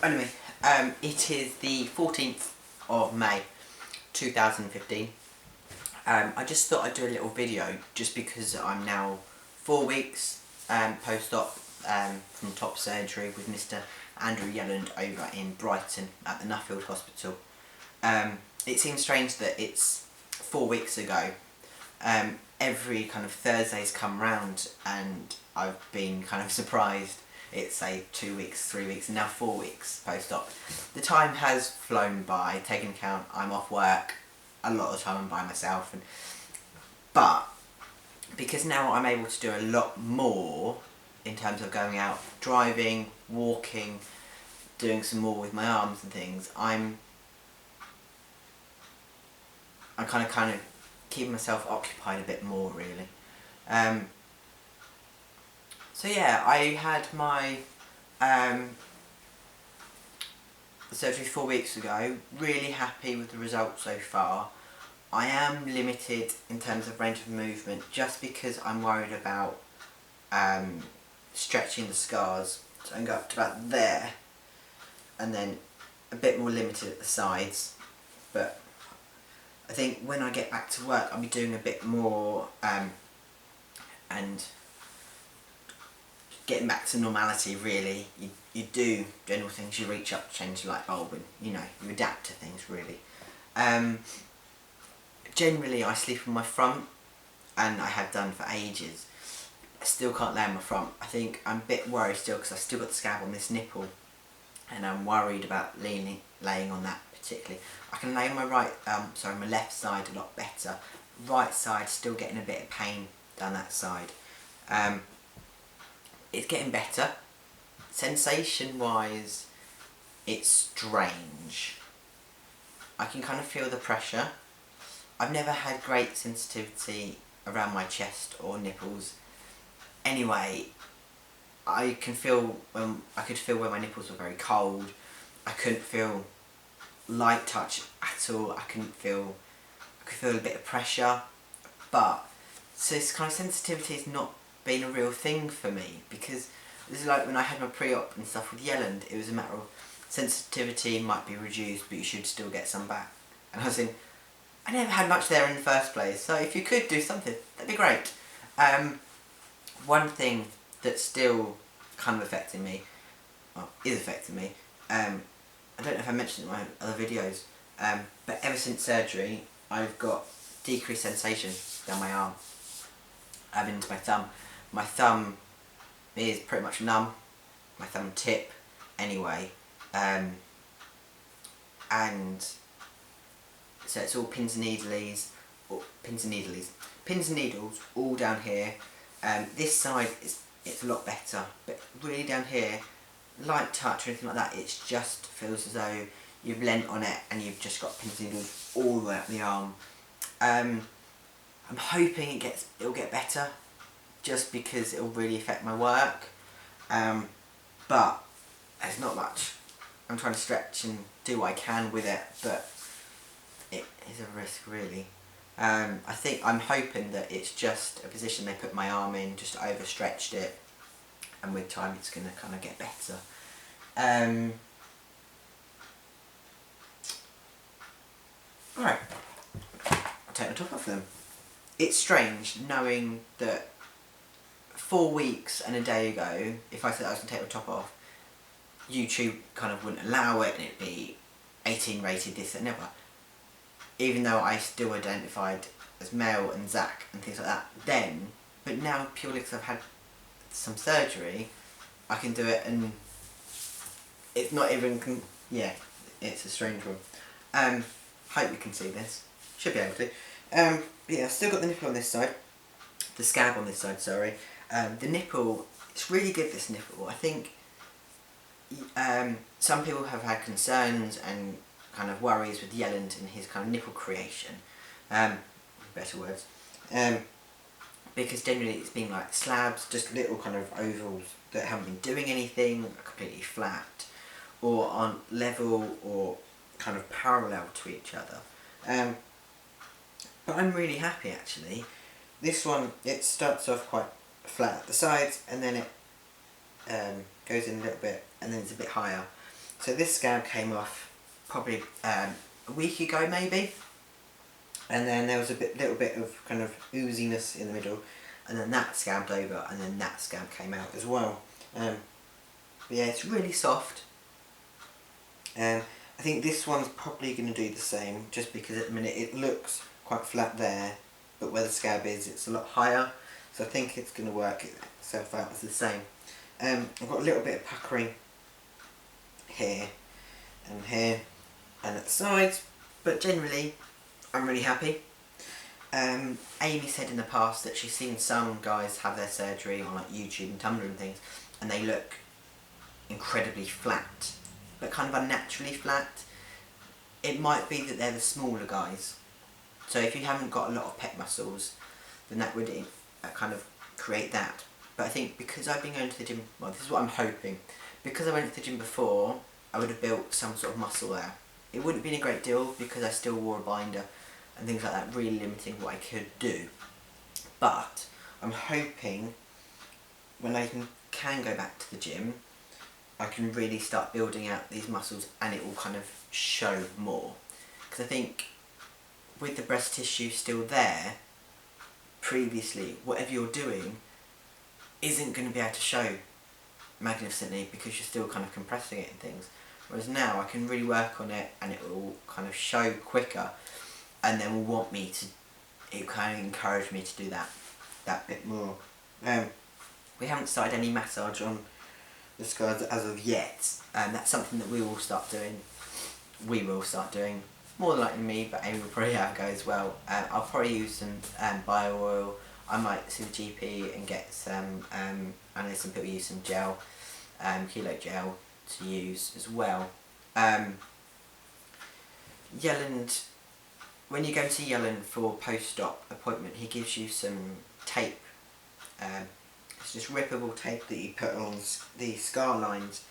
Anyway, it is the 14th of May 2015. I just thought I'd do a little video just because I'm now 4 weeks post-op from top surgery with Mr Andrew Yelland over in Brighton at the Nuffield Hospital. It seems strange that it's 4 weeks ago. Every kind of Thursday's come round and I've been kind of surprised. It's say 2 weeks, 3 weeks, and now 4 weeks post-op. The time has flown by, taking account I'm off work, a lot of the time I'm by myself, but because now I'm able to do a lot more in terms of going out, driving, walking, doing some more with my arms and things, I'm kind of keeping myself occupied a bit more really. So yeah, I had my surgery 4 weeks ago. Really happy with the results so far. I am limited in terms of range of movement just because I'm worried about stretching the scars. So I can go up to about there and then a bit more limited at the sides. But I think when I get back to work I'll be doing a bit more and getting back to normality really. You do general things, you reach up to change the light bulb and you adapt to things really. Generally I sleep on my front and I have done for ages. I still can't lay on my front. I think I'm a bit worried still because I've still got the scab on this nipple and I'm worried about laying on that particularly. I can lay on my my left side a lot better. Right side still getting a bit of pain down that side. It's getting better. Sensation wise, it's strange. I can kind of feel the pressure. I've never had great sensitivity around my chest or nipples. Anyway, I could feel when my nipples were very cold. I couldn't feel light touch at all. I could feel a bit of pressure, but so this kind of sensitivity has not been a real thing for me, because this is like when I had my pre-op and stuff with Yelland, it was a matter of sensitivity might be reduced but you should still get some back, and I was thinking I never had much there in the first place, so if you could do something that'd be great. One thing that's still kind of affecting me, well, is affecting me, I don't know if I mentioned it in my other videos, but ever since surgery I've got decreased sensation down my arm, into my thumb. My thumb is pretty much numb, my thumb tip anyway, and so it's all pins and needles all down here. This side it's a lot better, but really down here, light touch or anything like that, it just feels as though you've leant on it and you've just got pins and needles all the way up the arm. I'm hoping it'll get better, just because it'll really affect my work, but there's not much. I'm trying to stretch and do what I can with it, but it is a risk really. I'm hoping that it's just a position they put my arm in, just overstretched it, and with time it's going to kind of get better. Alright, I'll take my top off them. It's strange knowing that 4 weeks and a day ago, if I said I was going to take my top off, YouTube kind of wouldn't allow it and it'd be 18 rated, this and never. Even though I still identified as male and Zack and things like that then, but now purely because I've had some surgery, I can do it and it's not even, it's a strange one. Hope you can see this, should be able to. Yeah, I've still got the nipple on this side, the scab on this side, sorry. The nipple, it's really good, this nipple. I think some people have had concerns and kind of worries with Yelland and his kind of nipple creation, better words, because generally it's been like slabs, just little kind of ovals that haven't been doing anything, completely flat, or on level or kind of parallel to each other. But I'm really happy actually. This one, it starts off quite flat at the sides and then it goes in a little bit and then it's a bit higher. So this scab came off probably a week ago maybe, and then there was a little bit of kind of ooziness in the middle, and then that scabbed over, and then that scab came out as well. But yeah, it's really soft. I think this one's probably going to do the same, just because at the minute it looks quite flat there, but where the scab is, it's a lot higher, so I think it's going to work itself out as the same. I've got a little bit of puckering here and here and at the sides, but generally I'm really happy. Amy said in the past that she's seen some guys have their surgery on like YouTube and Tumblr and things, and they look incredibly flat, but kind of unnaturally flat. It might be that they're the smaller guys, so if you haven't got a lot of pec muscles, then that would kind of create that. But I think because I've been going to the gym, well, this is what I'm hoping, because I went to the gym before, I would have built some sort of muscle there. It wouldn't have been a great deal because I still wore a binder and things like that, really limiting what I could do. But I'm hoping when I can go back to the gym, I can really start building out these muscles and it will kind of show more. Because I think with the breast tissue still there, previously, whatever you're doing isn't going to be able to show magnificently because you're still kind of compressing it and things. Whereas now I can really work on it and it will kind of show quicker, and then will want me to, it kind of encourage me to do that bit more. We haven't started any massage on the scars as of yet, and that's something that we will start doing. We will start doing, more than likely me, but Amy will probably have a go as well. I'll probably use some bio oil. I might see the GP and get some, I know some people use some gel, kilo gel to use as well. Yelland, when you go to Yelland for post-op appointment, he gives you some tape. It's just rippable tape that you put on the scar lines.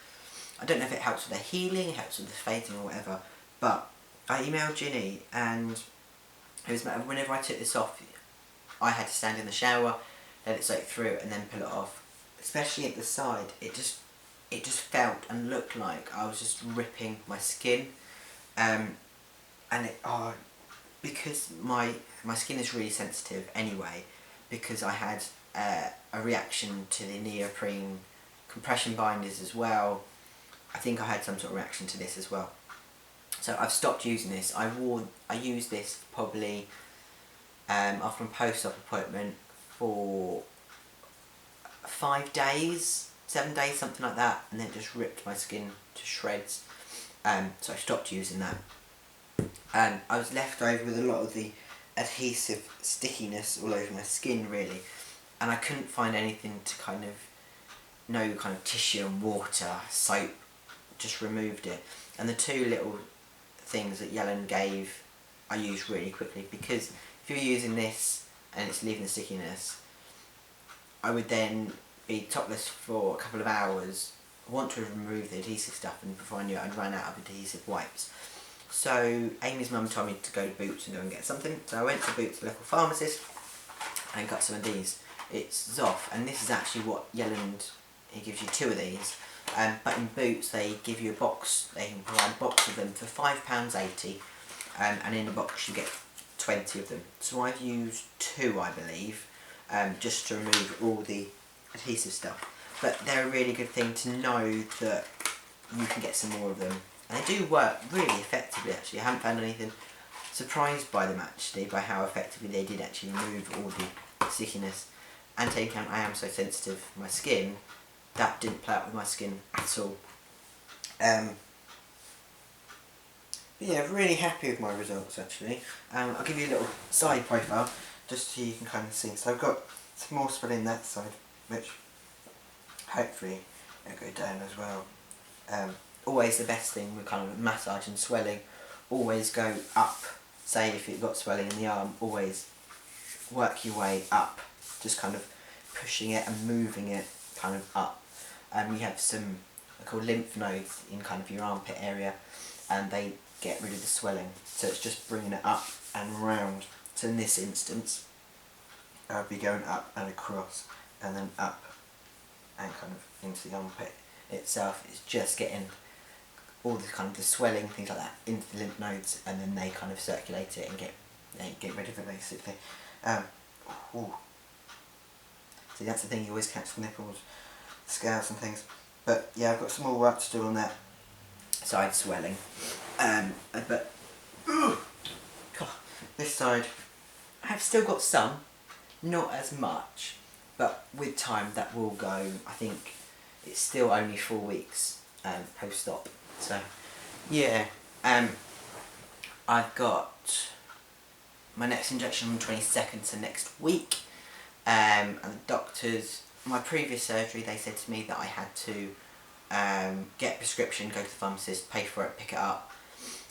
I don't know if it helps with the healing, it helps with the fading or whatever, but I emailed Ginny, and it was whenever I took this off, I had to stand in the shower, let it soak through, and then pull it off. Especially at the side, it just felt and looked like I was just ripping my skin, and because my skin is really sensitive anyway, because I had a reaction to the neoprene compression binders as well. I think I had some sort of reaction to this as well. So I've stopped using this. I used this probably after a post-op appointment for 5 days, 7 days, something like that, and then it just ripped my skin to shreds. So I stopped using that. And I was left over with a lot of the adhesive stickiness all over my skin really, and I couldn't find anything to kind of tissue and water, soap, just removed it. And the two little things that Yelland gave I used really quickly, because if you're using this and it's leaving the stickiness, I would then be topless for a couple of hours, want to remove the adhesive stuff, and before I knew it I'd run out of adhesive wipes. So Amy's mum told me to go to Boots and go and get something, so I went to Boots, the local pharmacist, and got some of these. It's Zoff, and this is actually what Yelland, he gives you 2 of these, but in Boots they give you a box, they can provide a box of them for £5.80, and in the box you get 20 of them. So I've used 2, I believe, just to remove all the adhesive stuff. But they're a really good thing to know that you can get some more of them. And they do work really effectively actually. I haven't found anything, surprised by them actually, by how effectively they did actually remove all the stickiness. And taking account I am so sensitive, my skin, that didn't play out with my skin at all. But yeah, really happy with my results actually. I'll give you a little side profile just so you can kind of see. So I've got some more swelling that side, which hopefully it'll go down as well. Always the best thing with kind of massage and swelling, always go up. Say if you've got swelling in the arm, always work your way up, just kind of pushing it and moving it kind of up. You have some, they're called lymph nodes in kind of your armpit area, and they get rid of the swelling, so it's just bringing it up and round. So in this instance I'll be going up and across and then up and kind of into the armpit itself. It's just getting all the kind of the swelling, things like that, into the lymph nodes, and then they kind of circulate it and get rid of it basically. Ooh. See, that's the thing, you always catch the nipples, scales and things. But yeah, I've got some more work to do on that side swelling. But God, this side, I've still got some, not as much, but with time that will go. I think it's still only 4 weeks post-op. So yeah, I've got my next injection on the 22nd, so next week. And the doctors, my previous surgery, they said to me that I had to get a prescription, go to the pharmacist, pay for it, pick it up,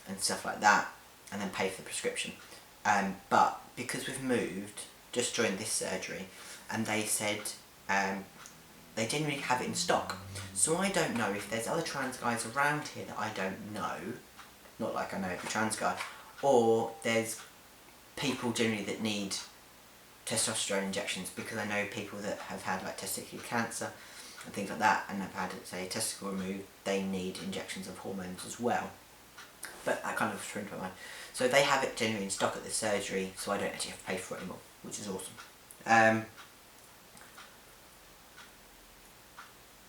and stuff like that, and then pay for the prescription. But because we've moved just during this surgery, and they said they didn't really have it in stock, so I don't know if there's other trans guys around here that I don't know, not like I know every trans guy, or there's people generally that need testosterone injections, because I know people that have had like testicular cancer and things like that, and have had, say, a testicle removed, they need injections of hormones as well. But that kind of threw into my mind. So they have it generally in stock at the surgery, so I don't actually have to pay for it anymore, which is awesome.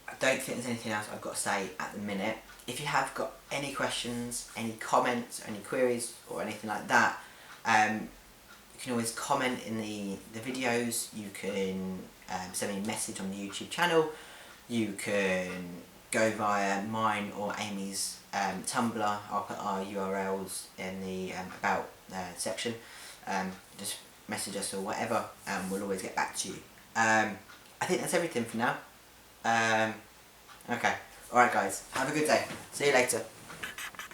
I don't think there's anything else I've got to say at the minute. If you have got any questions, any comments, any queries, or anything like that, you can always comment in the videos. You can send me a message on the YouTube channel. You can go via mine or Amy's Tumblr. I'll put our URLs in the about section. Just message us or whatever, and we'll always get back to you. I think that's everything for now. Okay, alright guys, have a good day. See you later.